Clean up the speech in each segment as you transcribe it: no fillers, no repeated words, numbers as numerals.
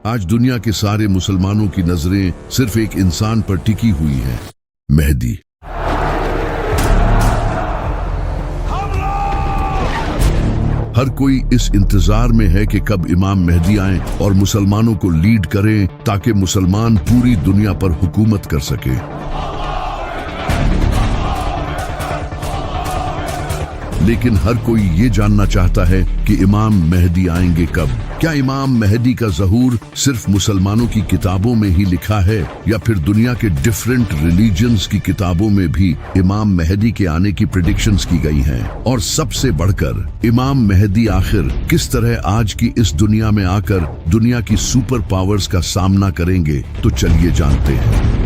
आज दुनिया के सारे मुसलमानों की नजरें सिर्फ एक इंसान पर टिकी हुई हैं, मेहदी। हर कोई इस इंतजार में है कि कब इमाम मेहदी आएं और मुसलमानों को लीड करें ताकि मुसलमान पूरी दुनिया पर हुकूमत कर सके। लेकिन हर कोई ये जानना चाहता है कि इमाम मेहदी आएंगे कब। क्या इमाम मेहदी का ज़हूर सिर्फ मुसलमानों की किताबों में ही लिखा है या फिर दुनिया के डिफरेंट रिलीजन्स की किताबों में भी इमाम मेहदी के आने की प्रेडिक्शंस की गई हैं? और सबसे बढ़कर इमाम मेहदी आखिर किस तरह आज की इस दुनिया में आकर दुनिया की सुपर पावर्स का सामना करेंगे? तो चलिए जानते हैं।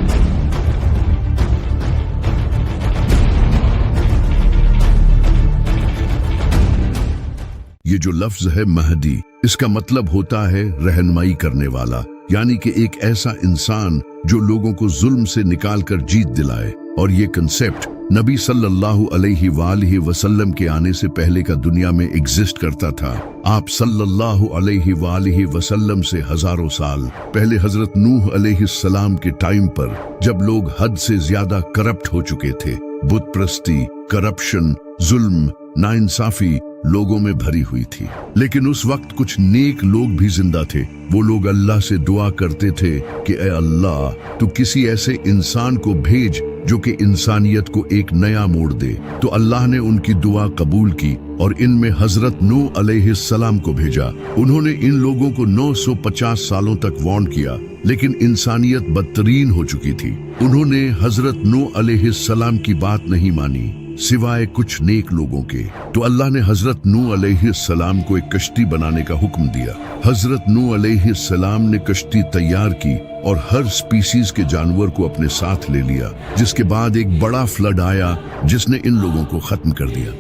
ये जो लफ्ज है महदी, इसका मतलब होता है रहनुमाई करने वाला, यानी कि एक ऐसा इंसान जो लोगों को जुल्म से निकालकर जीत दिलाए। और ये कंसेप्ट नबी सल्लल्लाहु अलैहि वसल्लम के आने से पहले का दुनिया में एग्जिस्ट करता था। आप सल्लल्लाहु अलैहि वसल्लम से हजारों साल पहले हजरत नूह अलैहिस्सलाम के टाइम पर, जब लोग हद से ज्यादा करप्ट हो चुके थे, बुत प्रस्ती, करप्शन, जुल्म, नाइंसाफी लोगों में भरी हुई थी। लेकिन उस वक्त कुछ नेक लोग भी जिंदा थे। वो लोग अल्लाह से दुआ करते थे कि ए अल्लाह, तू किसी ऐसे इंसान को भेज जो कि इंसानियत को एक नया मोड़ दे। तो अल्लाह ने उनकी दुआ कबूल की और इनमें हजरत नूह अलैहिस्सलाम को भेजा। उन्होंने इन लोगों को 950 सालों तक वार्न किया, लेकिन इंसानियत बदतरीन हो चुकी थी। उन्होंने हजरत नूह अलैहिस्सलाम की बात नहीं मानी सिवाय कुछ नेक लोगों के। तो अल्लाह ने हजरत नूह अलैहिस्सलाम को एक कश्ती बनाने का हुक्म दिया। हजरत नूह अलैहिस्सलाम ने कश्ती तैयार की और हर स्पीसीज के जानवर को अपने साथ ले लिया, जिसके बाद एक बड़ा फ्लड आया जिसने इन लोगों को खत्म कर दिया।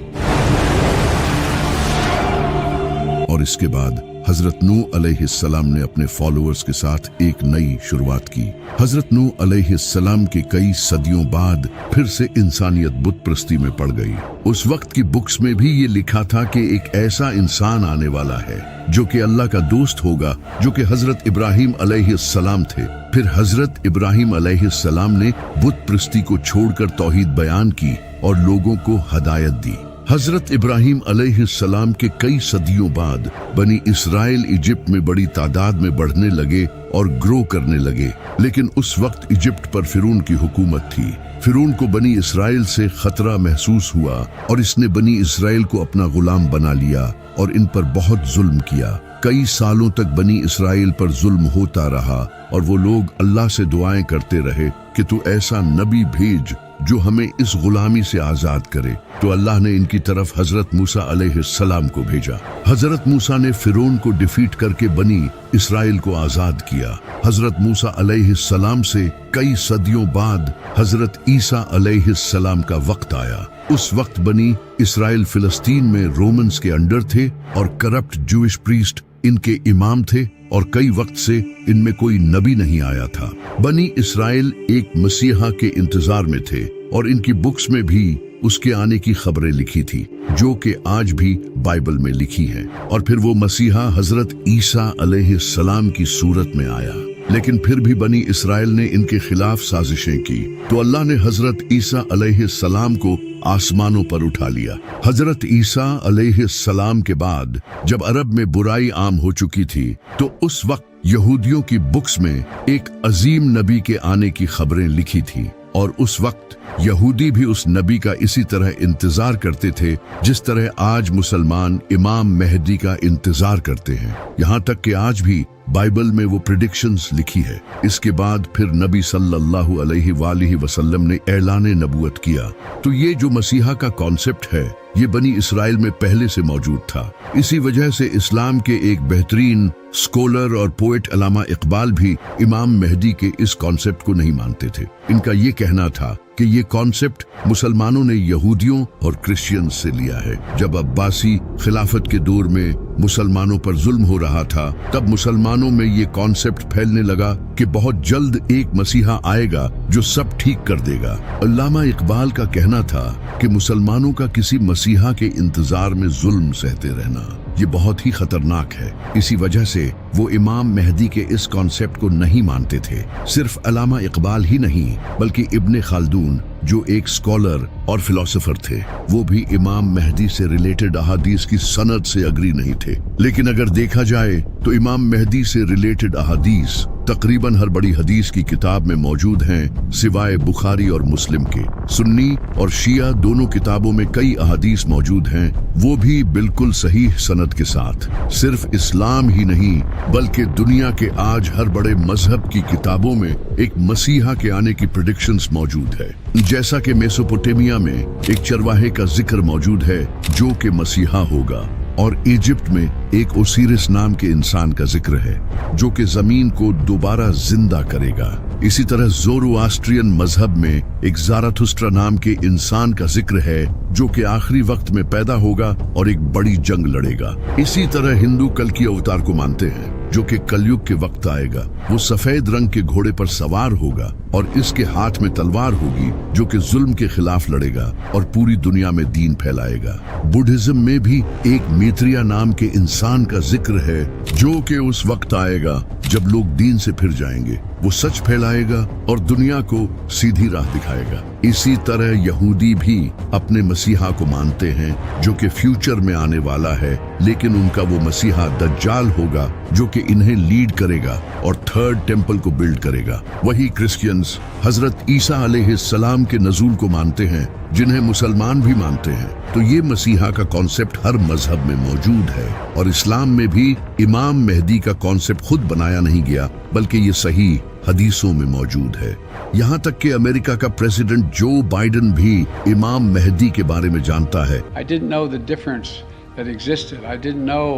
और इसके बाद हजरत नूह अलैहिस्सलाम ने अपने फॉलोअर्स के साथ एक नई शुरुआत की। हजरत नूह अलैहिस्सलाम के कई सदियों बाद फिर से इंसानियत बुत प्रस्ती में पड़ गई। उस वक्त की बुक्स में भी ये लिखा था कि एक ऐसा इंसान आने वाला है जो कि अल्लाह का दोस्त होगा, जो कि हजरत इब्राहिम अलैहिस्सलाम थे। फिर हजरत इब्राहिम अलैहिस्सलाम ने बुत प्रस्ती को छोड़कर तौहीद बयान की और लोगों को हदायत दी। हजरत इब्राहिम अलैहिस्सलाम के कई सदियों बाद बनी इसराइल इजिप्ट में बड़ी तादाद में बढ़ने लगे और ग्रो करने लगे। लेकिन उस वक्त इजिप्ट पर फिरौन की हुकूमत थी। फिरौन को बनी इसराइल से खतरा महसूस हुआ और इसने बनी इसराइल को अपना गुलाम बना लिया और इन पर बहुत जुल्म किया। कई सालों तक बनी इसराइल पर जुल्म होता रहा और वो लोग अल्लाह से दुआएं करते रहे कि तू ऐसा नबी भेज जो हमें इस गुलामी से आजाद करे। तो अल्लाह ने इनकी तरफ हजरत मूसा अलैहिस्सलाम को भेजा। हजरत मूसा ने फिरौन को डिफीट करके बनी इसराइल को आजाद किया। हजरत मूसा अलैहिस्सलाम से कई सदियों बाद हजरत ईसा अलैहिस्सलाम का वक्त आया। उस वक्त बनी इसराइल फिलिस्तीन में रोमन्स के अंडर थे और करप्ट जूइश प्रीस्ट इनके इमाम थे और कई वक्त से इनमें कोई नबी नहीं आया था। बनी इसराइल एक मसीहा के इंतजार में थे और इनकी बुक्स में भी उसके आने की खबरें लिखी थी, जो कि आज भी बाइबल में लिखी हैं। और फिर वो मसीहा हजरत ईसा अलैहिस्सलाम की सूरत में आया। लेकिन फिर भी बनी इसराइल ने इनके खिलाफ साजिशें की, तो अल्लाह ने हजरत ईसा अलैहिस्सलाम को आसमानों पर उठा लिया। हजरत ईसा अलैहिस्सलाम के बाद जब अरब में बुराई आम हो चुकी थी, तो उस वक्त यहूदियों की बुक्स में एक अजीम नबी के आने की खबरें लिखी थी। और उस वक्त यहूदी भी उस नबी का इसी तरह इंतजार करते थे जिस तरह आज मुसलमान इमाम मेहदी का इंतजार करते हैं। यहाँ तक कि आज भी बाइबल में वो प्रेडिक्शंस लिखी है। इसके बाद फिर नबी सल्लल्लाहु अलैहि वसल्लम ने ऐलान नबूवत किया। तो ये जो मसीहा का कॉन्सेप्ट है, ये बनी इसराइल में पहले से मौजूद था। इसी वजह से इस्लाम के एक बेहतरीन स्कॉलर और पोएट अल्लामा इकबाल भी इमाम मेहदी के इस कॉन्सेप्ट को नहीं मानते थे। इनका ये कहना था कि ये कॉन्सेप्ट मुसलमानों ने यहूदियों और क्रिश्चियंस से लिया है। जब अब्बासी खिलाफत के दौर में मुसलमानों पर जुल्म हो रहा था, तब मुसलमानों में ये कॉन्सेप्ट फैलने लगा कि बहुत जल्द एक मसीहा आएगा जो सब ठीक कर देगा। अल्लामा इकबाल का कहना था कि मुसलमानों का किसी मसीहा के इंतजार में जुल्म सहते रहना یہ بہت ہی خطرناک ہے۔ اسی وجہ سے وہ امام مہدی کے اس کانسیپٹ کو نہیں مانتے تھے۔ صرف علامہ اقبال ہی نہیں بلکہ ابن خلدون جو ایک اسکالر اور فلسفر تھے، وہ بھی امام مہدی سے ریلیٹڈ احادیث کی سند سے اگری نہیں تھے۔ لیکن اگر دیکھا جائے تو امام مہدی سے ریلیٹڈ احادیث تقریباً ہر بڑی حدیث کی کتاب میں موجود ہیں سوائے بخاری اور مسلم کے۔ سنی اور شیعہ دونوں کتابوں میں کئی احادیث موجود ہیں، وہ بھی بالکل صحیح سند کے ساتھ۔ صرف اسلام ہی نہیں بلکہ دنیا کے آج ہر بڑے مذہب کی کتابوں میں ایک مسیحا کے آنے کی پریڈکشنز موجود ہے۔ جیسا کہ میسوپوٹیمیا میں ایک چرواہے کا ذکر موجود ہے جو کہ مسیحا ہوگا، اور ایجپٹ میں ایک اوسیرس نام کے انسان کا ذکر ہے جو کہ زمین کو دوبارہ زندہ کرے گا۔ اسی طرح زورو-آسٹرین مذہب میں ایک زاراتھسٹرا نام کے انسان کا ذکر ہے جو کہ آخری وقت میں پیدا ہوگا اور ایک بڑی جنگ لڑے گا۔ اسی طرح ہندو کلکی اوتار کو مانتے ہیں جو کہ کلیگ کے وقت آئے گا۔ وہ سفید رنگ کے گھوڑے پر سوار ہوگا اور اس کے ہاتھ میں تلوار ہوگی جو کہ ظلم کے خلاف لڑے گا اور پوری دنیا میں دین پھیلائے گا۔ بدھزم میں بھی ایک میتریا نام کے انسان کا ذکر ہے جو کہ اس وقت آئے گا جب لوگ دین سے پھر جائیں گے۔ وہ سچ پھیلائے گا اور دنیا کو سیدھی راہ دکھائے گا۔ اسی طرح یہودی بھی اپنے مسیحا کو مانتے ہیں جو کہ فیوچر میں آنے والا ہے، لیکن ان کا وہ مسیحا دجال ہوگا جو کہ انہیں لیڈ کرے گا اور تھرڈ ٹیمپل کو بلڈ کرے گا۔ وہی کرسچینز حضرت عیسیٰ علیہ السلام کے نزول کو مانتے ہیں جنہیں مسلمان بھی مانتے ہیں۔ تو یہ مسیحا کا کانسیپٹ ہر مذہب میں موجود ہے، اور اسلام میں بھی امام مہدی کا کانسیپٹ خود بنایا نہیں گیا بلکہ یہ صحیح حدیثوں میں موجود ہے۔ یہاں تک کہ امریکہ کا پریزیڈنٹ جو بائیڈن بھی امام مہدی کے بارے میں جانتا ہے۔ I didn't know the difference that existed. I didn't know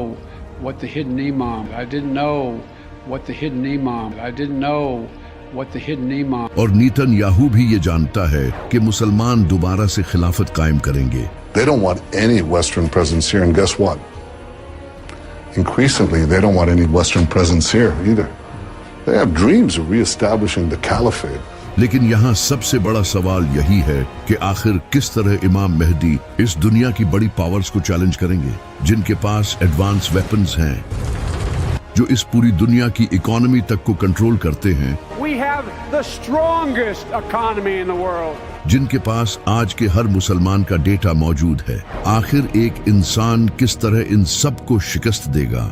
what the hidden imam. I didn't know what the hidden imam. I didn't know what the hidden imam. اور Nitin Yahoo بھی یہ جانتا ہے کہ مسلمان دوبارہ سے خلافت قائم کریں گے۔ They don't want any Western presence here, and guess what? Increasingly, they don't want any Western presence here either. They have dreams of reestablishing the caliphate. لیکن یہاں سب سے بڑا سوال یہی ہے کہ آخر کس طرح امام مہدی اس دنیا کی بڑی پاورز کو چیلنج کریں گے جن کے پاس ایڈوانس ویپنز ہیں، جو اس پوری دنیا کی اکانومی تک کو کنٹرول کرتے ہیں۔ We have the strongest economy in the world. جن کے پاس آج کے ہر مسلمان کا ڈیٹا موجود ہے۔ آخر ایک انسان کس طرح ان سب کو شکست دے گا،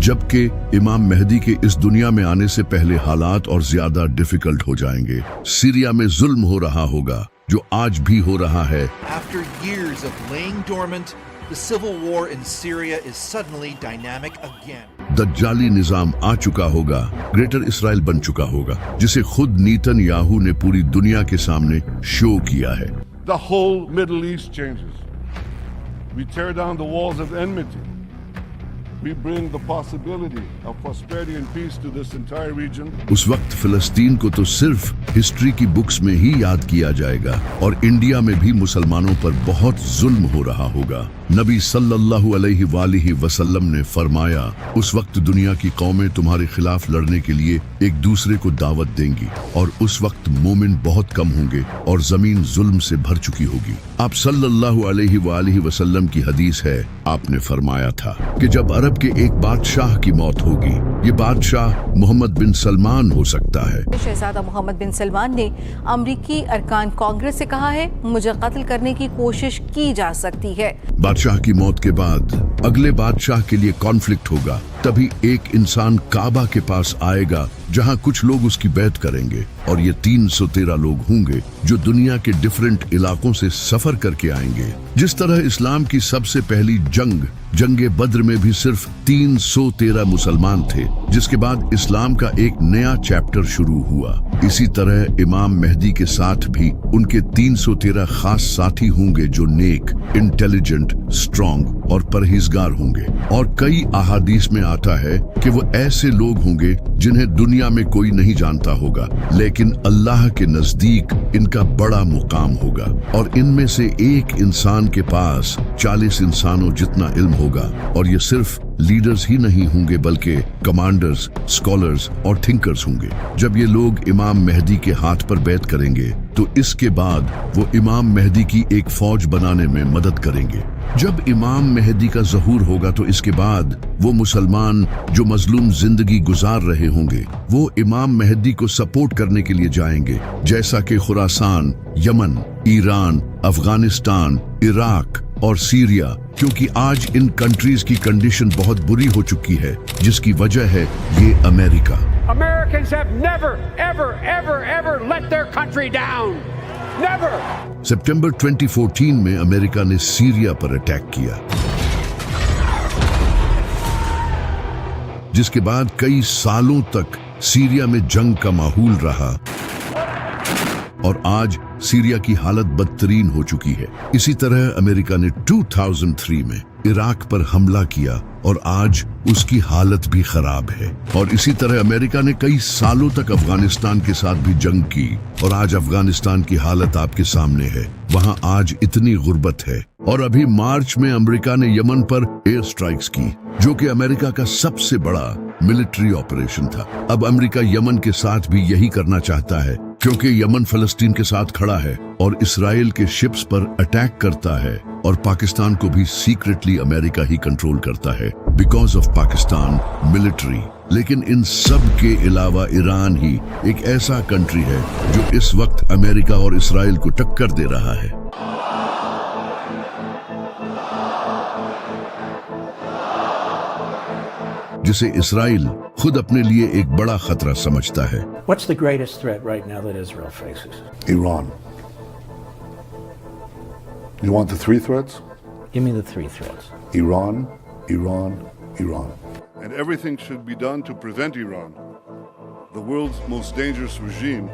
جبکہ امام مہدی کے اس دنیا میں آنے سے پہلے حالات اور زیادہ ڈیفیکلٹ ہو جائیں گے۔ سیریا میں ظلم ہو رہا ہوگا جو آج بھی ہو رہا ہے۔ After years of laying dormant, the civil war in Syria is suddenly dynamic again. دجالی نظام آ چکا ہوگا، گریٹر اسرائیل بن چکا ہوگا، جسے خود نیتن یاہو نے پوری دنیا کے سامنے شو کیا ہے۔ The whole Middle East changes. We tear down the walls of enmity. We bring the possibility of prosperity and peace to this entire region. اس وقت فلسطین کو تو صرف ہسٹری کی بکس میں ہی یاد کیا جائے گا، اور انڈیا میں بھی مسلمانوں پر بہت ظلم ہو رہا ہوگا۔ نبی صلی اللہ علیہ وآلہ وسلم نے فرمایا، اس وقت دنیا کی قومیں تمہارے خلاف لڑنے کے لیے ایک دوسرے کو دعوت دیں گی، اور اس وقت مومن بہت کم ہوں گے اور زمین ظلم سے بھر چکی ہوگی۔ آپ صلی اللہ علیہ وآلہ وسلم کی حدیث ہے، آپ نے فرمایا تھا کہ جب عرب کے ایک بادشاہ کی موت ہوگی، یہ بادشاہ محمد بن سلمان ہو سکتا ہے۔ شہزادہ محمد بن سلمان نے امریکی ارکان کانگریس سے کہا ہے، مجھے قتل کرنے کی کوشش کی جا سکتی ہے۔ بادشاہ کی موت کے بعد اگلے بادشاہ کے لیے کانفلکٹ ہوگا، تبھی ایک انسان کعبہ کے پاس آئے گا جہاں کچھ لوگ اس کی بیعت کریں گے، اور یہ 313 لوگ ہوں گے جو دنیا کے ڈیفرنٹ علاقوں سے سفر کر کے آئیں گے۔ جس طرح اسلام کی سب سے پہلی جنگ بدر میں بھی صرف 313 مسلمان تھے، جس کے بعد اسلام کا ایک نیا چیپٹر شروع ہوا۔ اسی طرح امام مہدی کے ساتھ بھی ان کے 313 خاص ساتھی ہوں گے جو نیک، انٹیلیجنٹ، اسٹرانگ اور پرہیزگار ہوں گے، اور کئی احادیث میں آتا ہے کہ وہ ایسے لوگ ہوں گے جنہیں دنیا میں کوئی نہیں جانتا ہوگا، لیکن اللہ کے نزدیک ان کا بڑا مقام ہوگا، اور ان میں سے ایک انسان کے پاس 40 انسانوں جتنا علم ہوگا، اور یہ صرف लीडर्स ही नहीं होंगे बल्कि कमांडर्स, स्कॉलर्स और थिंकर्स होंगे। जब ये लोग इमाम मेहदी के हाथ पर बैत करेंगे तो इसके बाद वो इमाम मेहदी की एक फौज बनाने में मदद करेंगे। जब इमाम मेहदी का ज़हूर होगा तो इसके बाद वो मुसलमान जो मजलूम जिंदगी गुजार रहे होंगे वो इमाम मेहदी को सपोर्ट करने के लिए जाएंगे, जैसा कि Khorasan, Yemen, Iran, Afghanistan, Iraq और सीरिया, क्योंकि आज इन कंट्रीज की कंडीशन बहुत बुरी हो चुकी है जिसकी वजह है ये America. Americans have never, ever, ever, ever let their country down. Never. सितंबर 2014 में अमेरिका ने सीरिया पर अटैक किया, जिसके बाद कई सालों तक सीरिया में जंग का माहौल रहा और आज सीरिया की हालत बदतरीन हो चुकी है। इसी तरह अमेरिका ने 2003 में इराक पर हमला किया और आज उसकी हालत भी खराब है। और इसी तरह अमेरिका ने कई सालों तक अफगानिस्तान के साथ भी जंग की और आज अफगानिस्तान की हालत आपके सामने है। वहां आज इतनी गुर्बत है। और अभी मार्च में अमेरिका ने यमन पर एयर स्ट्राइक्स की, जो कि अमेरिका का सबसे बड़ा मिलिट्री ऑपरेशन था। अब अमेरिका यमन के साथ भी यही करना चाहता है, क्योंकि यमन फलस्तीन के साथ खड़ा है और इसराइल के शिप्स पर अटैक करता है और पाकिस्तान को भी सीक्रेटली अमेरिका ही कंट्रोल करता है बिकॉज ऑफ पाकिस्तान मिलिट्री। लेकिन इन सब के अलावा ईरान ही एक ऐसा कंट्री है जो इस वक्त अमेरिका और इसराइल को टक्कर दे रहा है। जिसे इसराइल खुद अपने लिए एक बड़ा खतरा समझता है। What's the greatest threat right now that Israel faces? Iran. You want the three threats? Give me the three threats. Iran, Iran, Iran. And everything should be done to prevent Iran, the world's most dangerous regime,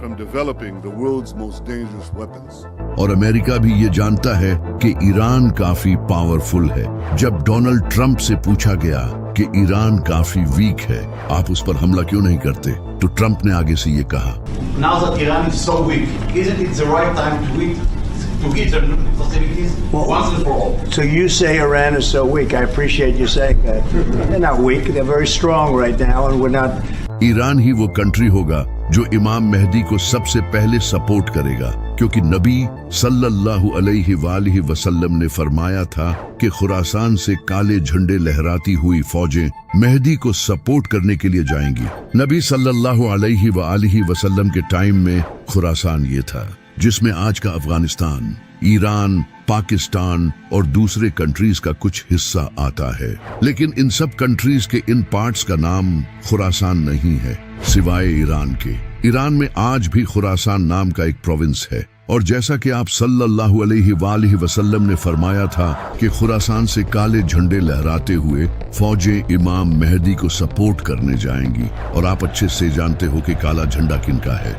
from developing the world's most dangerous weapons. और America भी ये जानता है कि Iran काफी powerful है। जब Donald Trump से पूछा गया कि ईरान काफी वीक है, आप उस पर हमला क्यों नहीं करते, तो ट्रंप ने आगे से ये कहा, Now that Iran is so weak, isn't it the right time to hit their nuclear facilities once and for all? So you say Iran is so weak. I appreciate you saying that. They're not weak. They're very strong right now, and we're not. Iran ही वो country होगा जो इमाम मेहदी को सबसे पहले support करेगा, क्योंकि नबी सल्लल्लाहु अलैहि वसल्लम ने फरमाया था कि खुरासान से काले झंडे लहराती हुई फौजें मेहदी को सपोर्ट करने के लिए जाएंगी। नबी सल्लल्लाहु अलैहि वसल्लम के टाइम में खुरासान ये था जिसमें आज का अफगानिस्तान, ईरान, पाकिस्तान और दूसरे कंट्रीज का कुछ हिस्सा आता है। लेकिन इन सब कंट्रीज के इन पार्ट्स का नाम खुरासान नहीं है सिवाय ईरान के। ईरान में आज भी खुरासान नाम का एक प्रोविंस है। और जैसा कि आप सल्लल्लाहु अलैहि वसल्लम ने फरमाया था कि खुरासान से काले झंडे लहराते हुए फौजें इमाम मेहदी को सपोर्ट करने जाएंगी। और आप अच्छे से जानते हो कि काला झंडा किनका है।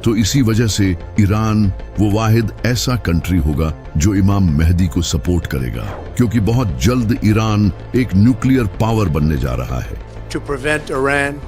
तो इसी वजह से ईरान वो वाहिद ऐसा कंट्री होगा जो इमाम मेहदी को सपोर्ट करेगा, क्योंकि बहुत जल्द ईरान एक न्यूक्लियर पावर बनने जा रहा है। To prevent Iran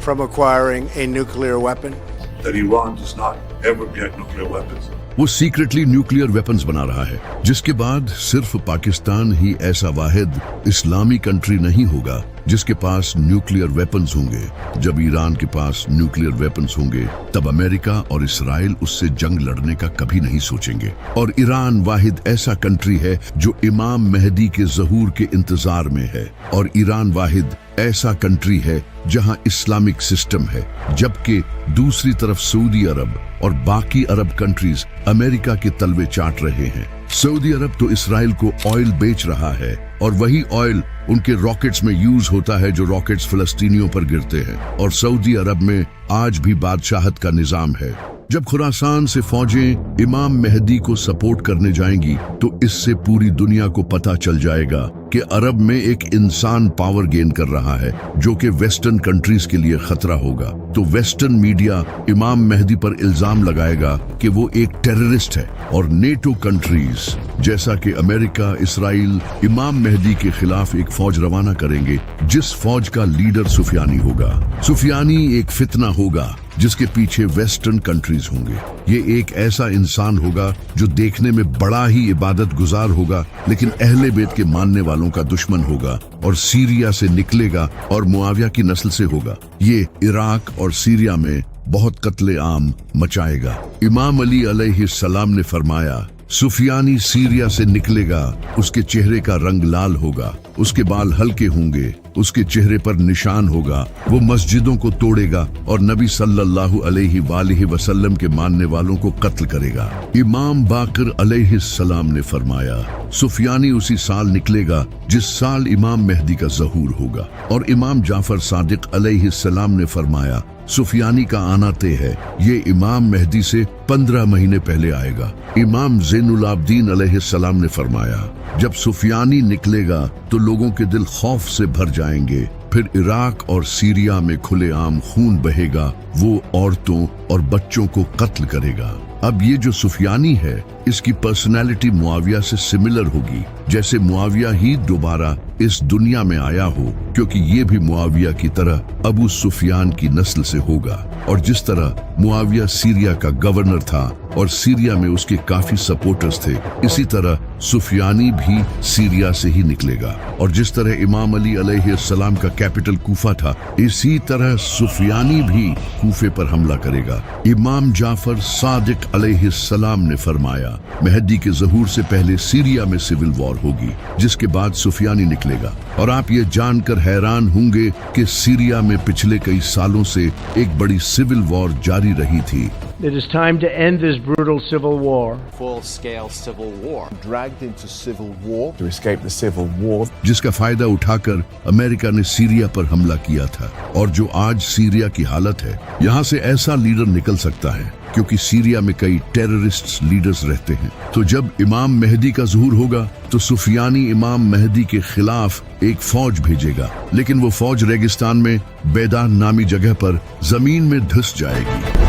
from acquiring a nuclear weapon. That Iran does not ever get nuclear weapons. वो सीक्रेटली न्यूक्लियर वेपन्स बना रहा है, जिसके बाद सिर्फ पाकिस्तान ही ऐसा वाहिद इस्लामी कंट्री नहीं होगा जिसके पास न्यूक्लियर वेपन्स होंगे। जब ईरान के पास न्यूक्लियर वेपन्स होंगे तब अमेरिका और इसराइल उससे जंग लड़ने का कभी नहीं सोचेंगे। और ईरान वाहिद ऐसा कंट्री है जो इमाम मेहदी के ज़हूर के इंतजार में है। और ईरान वाहिद ऐसा कंट्री है जहां इस्लामिक सिस्टम है, जबकि दूसरी तरफ सऊदी अरब और बाकी अरब कंट्रीज अमेरिका के तलवे चाट रहे हैं। सऊदी अरब तो इसराइल को ऑयल बेच रहा है और वही ऑयल उनके रॉकेट्स में यूज होता है जो रॉकेट्स फिलिस्तीनियों पर गिरते हैं। और सऊदी अरब में आज भी बादशाहत का निजाम है। जब खुरासान से फौजें इमाम मेहदी को सपोर्ट करने जाएंगी तो इससे पूरी दुनिया को पता चल जाएगा कि अरब में एक इंसान पावर गेन कर रहा है जो कि वेस्टर्न कंट्रीज के लिए खतरा होगा। तो वेस्टर्न मीडिया इमाम मेहदी पर इल्जाम लगाएगा कि वो एक टेररिस्ट है। और नेटो कंट्रीज जैसा कि अमेरिका, इसराइल इमाम मेहदी के खिलाफ एक फौज रवाना करेंगे जिस फौज का लीडर सुफियानी होगा। सुफियानी एक फितना होगा जिसके पीछे वेस्टर्न कंट्रीज होंगे। ये एक ऐसा इंसान होगा जो देखने में बड़ा ही इबादत गुजार होगा, लेकिन अहले बैत के मानने वालों का दुश्मन होगा और सीरिया से निकलेगा और मुआविया की नस्ल से होगा। ये इराक और सीरिया में बहुत कत्ले आम मचाएगा। इमाम अली अलैहिस्सलाम ने फरमाया, सुफियानी सीरिया से निकलेगा, उसके चेहरे का रंग लाल होगा, उसके बाल हल्के होंगे, उसके चेहरे पर निशान होगा, वो मस्जिदों को तोड़ेगा और नबी सल्लल्लाहु अलैहि वसल्लम के मानने वालों को कत्ल करेगा। इमाम बाकर अलैहिस्सलाम ने फरमाया, सुफियानी उसी साल निकलेगा जिस साल इमाम मेहदी का ज़हूर होगा। और इमाम जाफर सादिक अलैहिस्सलाम ने फरमाया, सुफियानी का आना तय है, ये इमाम मेहदी से 15 महीने पहले आएगा। इमाम ज़ैनुल आबदीन अलैहिस्सलाम ने फरमाया, जब सुफियानी निकलेगा तो लोगों के दिल खौफ से भर जाएंगे, फिर इराक और सीरिया में खुलेआम खून बहेगा, वो औरतों और बच्चों को कत्ल करेगा। अब ये जो सुफियानी है, इसकी पर्सनालिटी मुआविया से सिमिलर होगी, जैसे मुआविया ही दोबारा इस दुनिया में आया हो, क्योंकि ये भी मुआविया की तरह अबू सुफियान की नस्ल से होगा। और जिस तरह मुआविया सीरिया का गवर्नर था और सीरिया में उसके काफी सपोर्टर्स थे, इसी तरह सुफियानी भी सीरिया से ही निकलेगा। और जिस तरह इमाम अली अलैहिस्सलाम का कैपिटल कूफा था, इसी तरह सुफियानी भी कूफे पर हमला करेगा। इमाम जाफर सादिक अलैहिस्सलाम ने फरमाया, मेहदी के ज़हूर से पहले सीरिया में सिविल वॉर होगी, जिसके बाद सुफियानी निकलेगा। और आप ये जानकर हैरान होंगे कि सीरिया में पिछले कई सालों से एक बड़ी सिविल वॉर जारी रही थी। It is time to end this brutal civil war. Full-scale civil war. Dragged into civil war to escape the civil war. जिसका फायदा उठाकर अमेरिका ने सीरिया पर हमला किया था। और जो आज सीरिया की हालत है, यहाँ से ऐसा लीडर निकल सकता है, क्योंकि सीरिया में कई टेररिस्ट लीडर्स रहते हैं। तो जब इमाम मेहदी का ज़हूर होगा तो सुफियानी इमाम मेहदी के खिलाफ एक फौज भेजेगा, लेकिन वो फौज रेगिस्तान में बेदान नामी जगह पर जमीन में धंस जाएगी,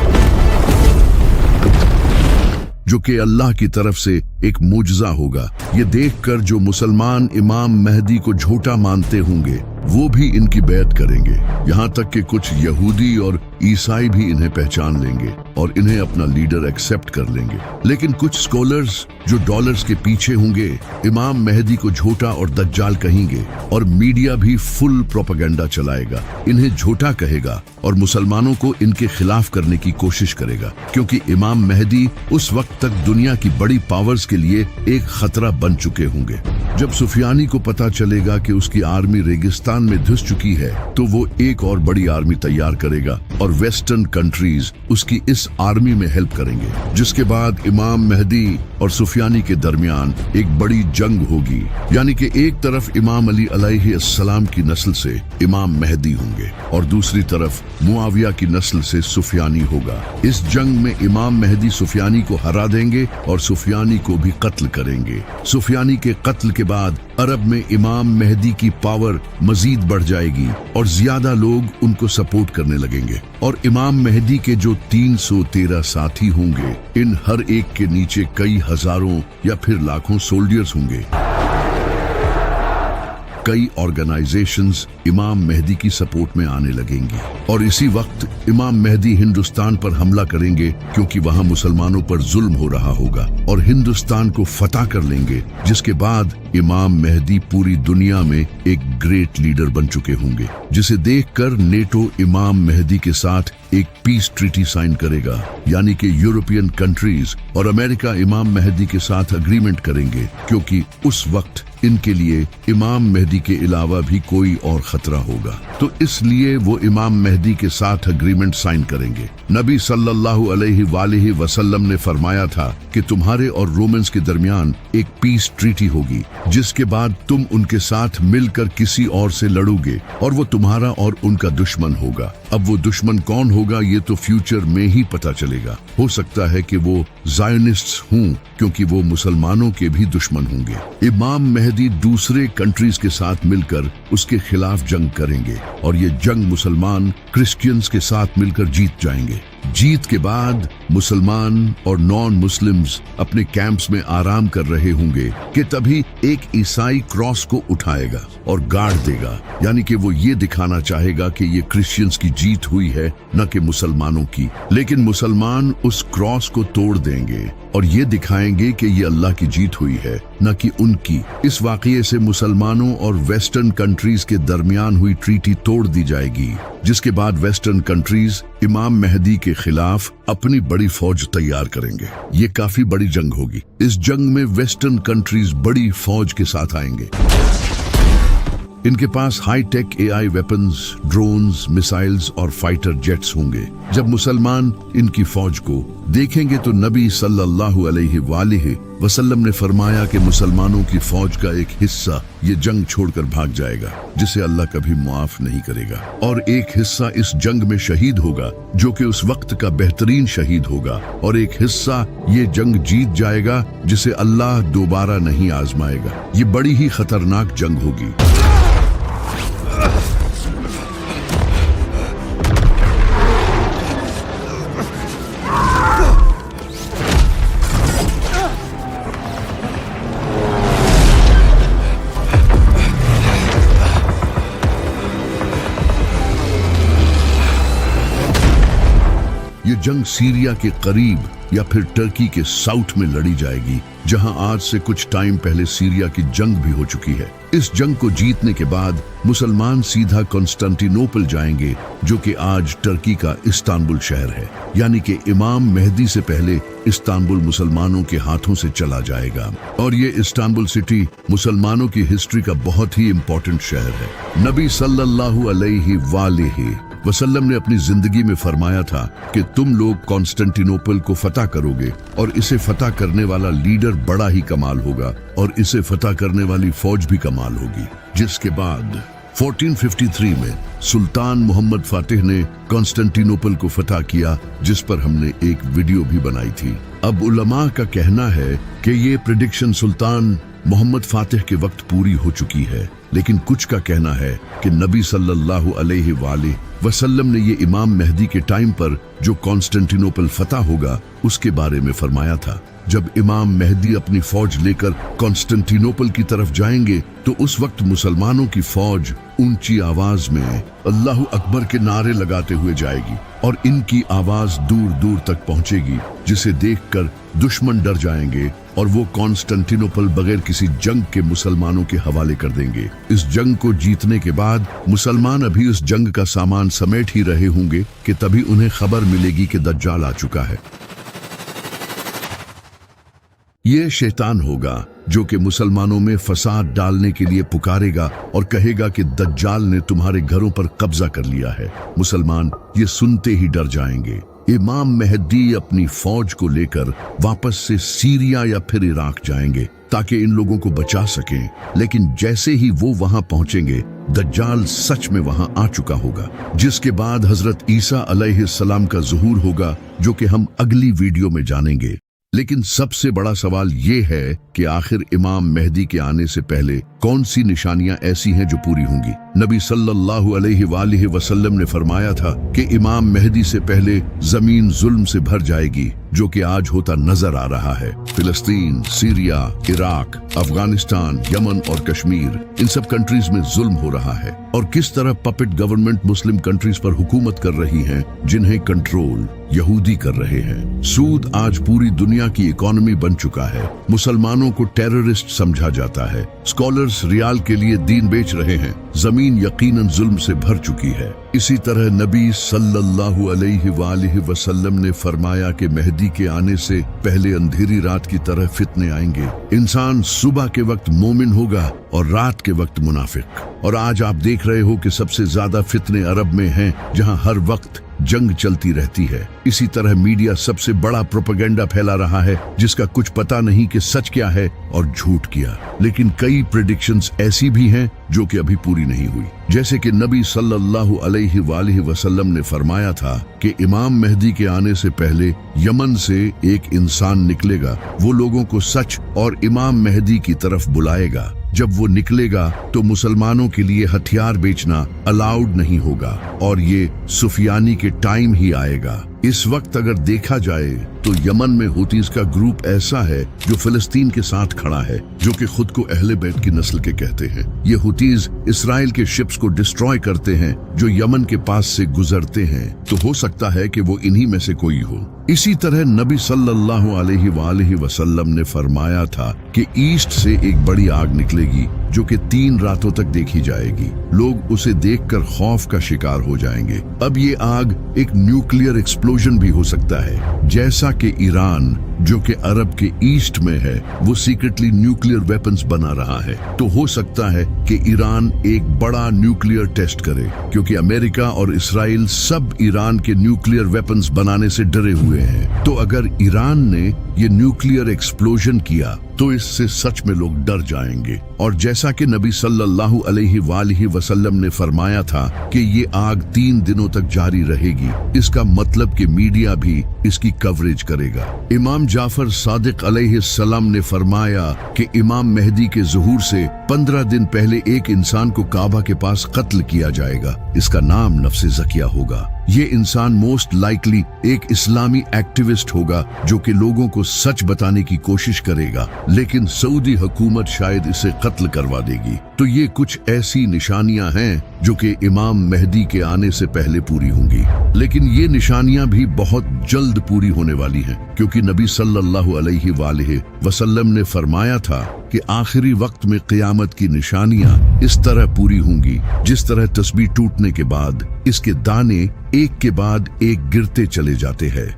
जो कि अल्लाह की तरफ से एक मुजज़ा होगा। ये देखकर जो मुसलमान इमाम मेहदी को झूठा मानते होंगे, वो भी इनकी बैत करेंगे। यहाँ तक कि कुछ यहूदी और ईसाई भी इन्हें पहचान लेंगे और इन्हें अपना लीडर एक्सेप्ट कर लेंगे। लेकिन कुछ स्कॉलर्स जो डॉलर्स के पीछे होंगे, इमाम मेहदी को झूठा और दज्जाल कहेंगे, और मीडिया भी फुल प्रोपेगेंडा चलाएगा, इन्हें झूठा कहेगा और मुसलमानों को इनके खिलाफ करने की कोशिश करेगा, क्योंकि इमाम मेहदी उस वक्त तक दुनिया की बड़ी पावर्स के लिए एक खतरा बन चुके होंगे। जब सुफियानी को पता चलेगा कि उसकी आर्मी रेगिस्तान में धंस चुकी है, तो वो एक और बड़ी आर्मी तैयार करेगा और वेस्टर्न कंट्रीज उसकी इस आर्मी में हेल्प करेंगे, जिसके बाद इमाम मेहदी और सुफियानी के दरमियान एक बड़ी जंग होगी। यानी कि एक तरफ इमाम अली अलैहिस्सलाम की नस्ल से इमाम मेहदी होंगे और दूसरी तरफ मुआविया की नस्ल से सुफियानी होगा। इस जंग में इमाम मेहदी सुफियानी को हरा देंगे और सुफियानी को भी कत्ल करेंगे। सुफियानी के कत्ल के बाद अरब में इमाम मेहदी की पावर मजीद बढ़ जाएगी और ज्यादा लोग उनको सपोर्ट करने लगेंगे। और इमाम मेहदी के जो 313 साथी होंगे, इन हर एक के नीचे कई हजारों या फिर लाखों सोल्जर्स होंगे। कई ऑर्गेनाइजेशंस इमाम मेहदी की सपोर्ट में आने लगेंगी और इसी वक्त इमाम मेहदी हिंदुस्तान पर हमला करेंगे, क्योंकि वहां मुसलमानों पर जुल्म हो रहा होगा, और हिंदुस्तान को फतह कर लेंगे, जिसके बाद इमाम मेहदी पूरी दुनिया में एक ग्रेट लीडर बन चुके होंगे, जिसे देखकर नेटो इमाम मेहदी के साथ एक पीस ट्रीटी साइन करेगा। यानी कि यूरोपियन कंट्रीज और अमेरिका इमाम मेहदी के साथ अग्रीमेंट करेंगे, क्योंकि उस वक्त इनके लिए इमाम मेहदी के अलावा भी कोई और खतरा होगा, तो इसलिए वो इमाम मेहदी के साथ अग्रीमेंट साइन करेंगे। नबी सल्लल्लाहु अलैहि वसल्लम ने फरमाया था कि तुम्हारे और रोमन्स के दरमियान एक पीस ट्रीटी होगी, जिसके बाद तुम उनके साथ मिलकर किसी और से लड़ोगे और वो तुम्हारा और उनका दुश्मन होगा। अब वो दुश्मन कौन होगा, ये तो फ्यूचर में ही पता चलेगा। हो सकता है कि वो ज़ायनिस्ट्स हों, क्योंकि वो मुसलमानों के भी दुश्मन होंगे। इमाम मेहदी दूसरे कंट्रीज के साथ मिलकर उसके खिलाफ जंग करेंगे और ये जंग मुसलमान क्रिश्चियंस के साथ मिलकर जीत जाएंगे। जीत के बाद मुसलमान और नॉन मुस्लिम्स अपने कैंप्स में आराम कर रहे होंगे कि तभी एक ईसाई क्रॉस को उठाएगा और गाड़ देगा, यानी कि वो ये दिखाना चाहेगा कि ये क्रिश्चियंस की जीत हुई है न कि मुसलमानों की। लेकिन मुसलमान उस क्रॉस को तोड़ देंगे और ये दिखाएंगे कि ये अल्लाह की जीत हुई है न कि उनकी। इस वाकये से मुसलमानों और वेस्टर्न कंट्रीज के दरमियान हुई ट्रीटी तोड़ दी जाएगी, जिसके बाद वेस्टर्न कंट्रीज इमाम मेहदी के खिलाफ अपनी बड़ी फौज तैयार करेंगे। ये काफी बड़ी जंग होगी। इस जंग में वेस्टर्न कंट्रीज बड़ी फौज के साथ आएंगे। इनके पास high tech AI weapons, drones, missiles और फाइटर जेट्स होंगे। जब मुसलमान इनकी फौज को देखेंगे तो नबी सल्लल्लाहु अलैहि वसल्लम ने फरमाया कि मुसलमानों की फौज का एक हिस्सा ये जंग छोड़कर भाग जाएगा, जिसे अल्लाह कभी मुआफ नहीं करेगा, और एक हिस्सा इस जंग में शहीद होगा जो कि उस वक्त का बेहतरीन शहीद होगा, और एक हिस्सा ये जंग जीत जाएगा जिसे अल्लाह दोबारा नहीं आजमाएगा। ये बड़ी ही खतरनाक जंग होगी। ये जंग सीरिया के करीब या फिर टर्की के साउथ में लड़ी जाएगी, जहां आज से कुछ टाइम पहले सीरिया की जंग भी हो चुकी है। इस जंग को जीतने के बाद मुसलमान सीधा कॉन्स्टेंटिनोपल जाएंगे, जो कि आज टर्की का इस्तांबुल शहर है, यानी कि इमाम मेहदी से पहले इस्तांबुल मुसलमानों के हाथों से चला जाएगा। और ये इस्तांबुल सिटी मुसलमानों की हिस्ट्री का बहुत ही इम्पोर्टेंट शहर है। नबी सल्लल्लाहु अलैहि वसल्लम ने अपनी जिंदगी में फरमाया था कि तुम लोग कॉन्स्टेंटिनोपल को फतह करोगे और इसे फतह करने वाला लीडर बड़ा ही कमाल होगा और इसे फतह करने वाली फौज भी कमाल होगी। जिसके बाद 1453 में सुल्तान मोहम्मद फातिह ने कॉन्स्टेंटिनोपल को फतह किया, जिस पर हमने एक वीडियो भी बनाई थी। अब उलमा का कहना है कि ये प्रेडिक्शन सुल्तान मोहम्मद फातिह के वक्त पूरी हो चुकी है, लेकिन कुछ का कहना है कि नबी सल्लल्लाहु अलैहि वसल्लम ने ये इमाम मेहदी के टाइम पर जो कॉन्स्टेंटिनोपल फतह होगा उसके बारे में फरमाया था। जब इमाम मेहदी अपनी फौज लेकर कॉन्स्टेंटिनोपल की तरफ जाएंगे तो उस वक्त मुसलमानों की फौज ऊंची आवाज में अल्लाहु अकबर के नारे लगाते हुए जाएगी और इनकी आवाज दूर दूर तक पहुंचेगी, जिसे देखकर दुश्मन डर जाएंगे और वो कॉन्स्टेंटिनोपल बगैर किसी जंग के मुसलमानों के हवाले कर देंगे। इस जंग को जीतने के बाद मुसलमान अभी उस जंग का सामान समेट ही रहे होंगे कि तभी उन्हें खबर मिलेगी कि दज्जाल आ चुका है। ये शैतान होगा जो कि मुसलमानों में फसाद डालने के लिए पुकारेगा और कहेगा कि दज्जाल ने तुम्हारे घरों पर कब्जा कर लिया है। मुसलमान ये सुनते ही डर जाएंगे। इमाम मेहदी अपनी फौज को लेकर वापस से सीरिया या फिर इराक जाएंगे ताकि इन लोगों को बचा सकें, लेकिन जैसे ही वो वहां पहुंचेंगे दज्जाल सच में वहां आ चुका होगा, जिसके बाद हजरत ईसा अलैहिस्सलाम का ज़ुहूर होगा, जो कि हम अगली वीडियो में जानेंगे। लेकिन सबसे बड़ा सवाल ये है कि आखिर इमाम मेहदी के आने से पहले कौन सी निशानियां ऐसी हैं जो पूरी होंगी। नबी सल्लल्लाहु अलैहि वसल्लम ने फरमाया था कि इमाम मेहदी से पहले जमीन जुल्म से भर जाएगी, जो कि आज होता नजर आ रहा है। फिलिस्तीन, सीरिया, इराक, अफगानिस्तान, यमन और कश्मीर, इन सब कंट्रीज में जुल्म हो रहा है और किस तरह पपेट गवर्नमेंट मुस्लिम कंट्रीज पर हुकूमत कर रही हैं, जिन्हें कंट्रोल यहूदी कर रहे हैं। सूद आज पूरी दुनिया की इकोनॉमी बन चुका है। मुसलमानों को टेररिस्ट समझा जाता है। स्कॉलर्स रियाल के लिए दीन बेच रहे हैं। जमीन यकीनन जुल्म से भर चुकी है। इसी तरह नबी सल्लल्लाहु अलैहि वसल्लम ने फरमाया कि मेहदी के आने से पहले अंधेरी रात की तरह फितने आएंगे। इंसान सुबह के वक्त मोमिन होगा और रात के वक्त मुनाफिक। और आज आप देख रहे हो कि सबसे ज्यादा फितने अरब में हैं, जहां हर वक्त जंग चलती रहती है। इसी तरह मीडिया सबसे बड़ा प्रोपेगेंडा फैला रहा है, जिसका कुछ पता नहीं कि सच क्या है और झूठ क्या। लेकिन कई प्रेडिक्शंस ऐसी भी हैं जो कि अभी पूरी नहीं हुई, जैसे कि नबी सल्लल्लाहु अलैहि वसल्लम ने फरमाया था कि इमाम मेहदी के आने से पहले यमन से एक इंसान निकलेगा। वो लोगों को सच और इमाम मेहदी की तरफ बुलाएगा। जब वो निकलेगा तो मुसलमानों के लिए हथियार बेचना अलाउड नहीं होगा और ये सुफियानी के टाइम ही आएगा। इस वक्त अगर देखा जाए तो यमन में हुतीज का ग्रुप ऐसा है जो फिलिस्तीन के साथ खड़ा है, जो कि खुद को अहले बैत की नस्ल के कहते हैं। ये हुतीज इसराइल के शिप्स को डिस्ट्रॉय करते हैं जो यमन के पास से गुजरते हैं, तो हो सकता है कि वो इन्हीं में से कोई हो। इसी तरह नबी सल्लल्लाहु अलैहि वसल्लम ने फरमाया था कि ईस्ट से एक बड़ी आग निकलेगी जो कि 3 रातों तक देखी जाएगी। लोग उसे देखकर खौफ का शिकार हो जाएंगे। अब ये आग एक न्यूक्लियर एक्सप्लोजन भी हो सकता है, जैसा कि ईरान जो कि अरब के ईस्ट में है वो सीक्रेटली न्यूक्लियर वेपन्स बना रहा है। तो हो सकता है कि ईरान एक बड़ा न्यूक्लियर टेस्ट करे, क्योंकि अमेरिका और इसराइल सब ईरान के न्यूक्लियर वेपन्स बनाने से डरे हुए हैं। तो अगर ईरान ने ये न्यूक्लियर एक्सप्लोजन किया तो इससे सच में लोग डर जाएंगे। और जैसा कि नबी सल्लल्लाहु अलैहि वसल्लम ने फरमाया था कि ये आग 3 दिनों तक जारी रहेगी, इसका मतलब कि मीडिया भी इसकी कवरेज करेगा। इमाम जाफर सादिक अलैहिस्सलाम ने फरमाया कि इमाम मेहदी के ज़ुहूर से 15 दिन पहले एक इंसान को काबा के पास कत्ल किया जाएगा। इसका नाम नफ्से ज़किया होगा। ये इंसान मोस्ट लाइकली एक इस्लामी एक्टिविस्ट होगा जो कि लोगों को सच बताने की कोशिश करेगा, लेकिन सऊदी हुकूमत शायद इसे कत्ल करवा देगी। तो ये कुछ ऐसी निशानियां हैं जो कि इमाम मेहदी के आने से पहले पूरी होंगी। लेकिन ये निशानियां भी बहुत जल्द पूरी होने वाली हैं, क्योंकि नबी सल्लल्लाहु अलैहि वसल्लम ने फरमाया था कि आखिरी वक्त में क़यामत की निशानियां इस तरह पूरी होंगी जिस तरह तस्बीह टूटने के बाद इसके दाने एक के बाद एक गिरते चले जाते हैं।